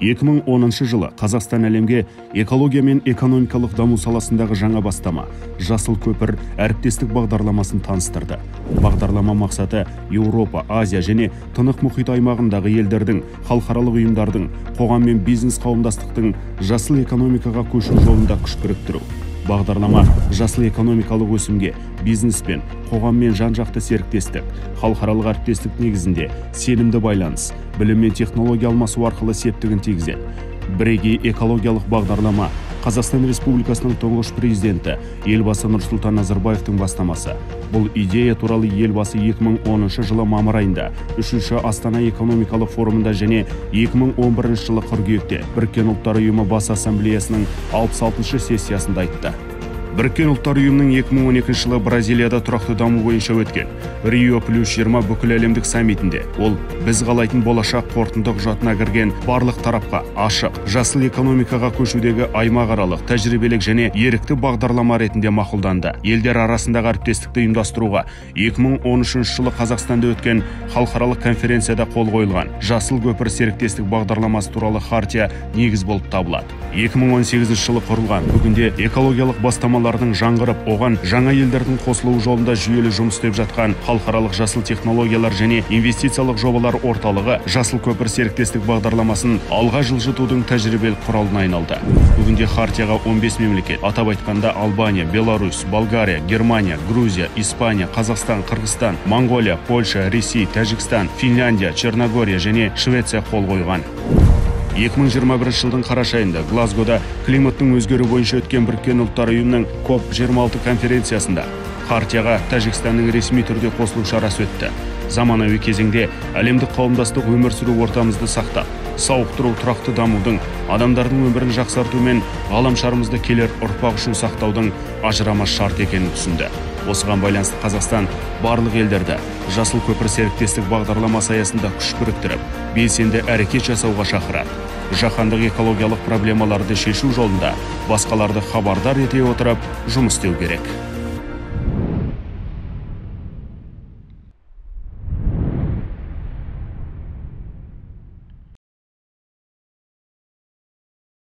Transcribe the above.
2010 жылы Қазақстан әлемге экология мен экономикалық даму саласындағы жаңа бастама «Жасыл көпір» әріптестік бағдарламасын таныстырды. Бағдарлама мақсаты Еуропа, Азия және Тынық мұхит аймағындағы елдердің, халықаралық ұйымдардың, қоғам мен бизнес қауымдастықтың жасыл экономикаға көшу жолында күш біріктіру. Бағдарлама жасыл экономикалық өсімге, бизнеспен, қоғаммен жан-жақты серіктестік, халықаралық әріптестік негізінде сенімді байланыс, білім мен технология алмасу арқылы септігін тигізеді. Бірегей экологиялық бағдарлама Қазақстан Республикасының тұңғыш президенті елбасы Нұрсұлтан Назарбаевтың бастамасы. Бұл идея туралы елбасы 2010 жылы мамыр айында 3-ші Астана экономикалық форумында және 2011 жылы қыркүйекте Біріккен ұлттар ұйымы бас ассамблеясының 66-шы сессиясында айтты. Біріккен ұлттар ұйымының 2012 жылы Бразилияда тұрақты даму бойынша өткен Рио+20 бүкіл әлемдік саммитінде ол біз қалайтын болашақ қорытынды құжатына кірген барлық тарапқа ашық, жасыл экономикаға көшудегі аймақаралық, тәжірибелік және ерікті бағдарлама ретінде мақұлданды. Елдер арасындағы әріптестікті ұйымдастыруға 2013 жылы Қазақстанда өткен халықаралық конференцияда қол қойылған Жасыл көпір серіктестік бағдарламасы туралы хартия негіз болып табылады. 2018 жылы құрылған, бүгінде экологиялық бастамалардың жаңғырып, оған жаңа елдердің қосылуы жолында жүйелі жұмыс істеп жатқан халықаралық жасыл технологиялар және инвестициялық жобалар орталығы Жасыл көпір серіктестік бағдарламасын алға жылжытудың тәжірибелік құралына айналды. Бүгінде хартияға 15 мемлекет, атап айтқанда Албания, Беларусь, Болгария, Германия, Грузия, Испания, Қазақстан, Қырғызстан, Монголия, Польша, Ресей, Тәжікстан, Финляндия, Черногория және Швеция қол қойған. 2021 жылдың қараша айында Глазгода климаттың өзгеру бойынша өткен Біріккен ұлттар ұйымының COP26 конференциясында хартияға Тәжікстанның ресми түрде қосылу шарасы өтті. Заманауи кезеңде әлемдік қауымдастық өмір сүру ортамызды сақтап, сауықтыру тұрақты дамудың, адамдардың өмірін жақсарту мен ғаламшарымызды келер ұрпақ үшін сақтаудың ажырамас шарт екенін түсінді. Осыған байланысты Қазақстан барлық елдерді Жасыл көпір серіктестік бағдарламасы аясында күш біріктіріп, белсенді әрекет жасауға шақырады. Жаһандық экологиялық проблемаларды шешу жолында басқаларды хабардар ете отырып жұмыс істеу керек.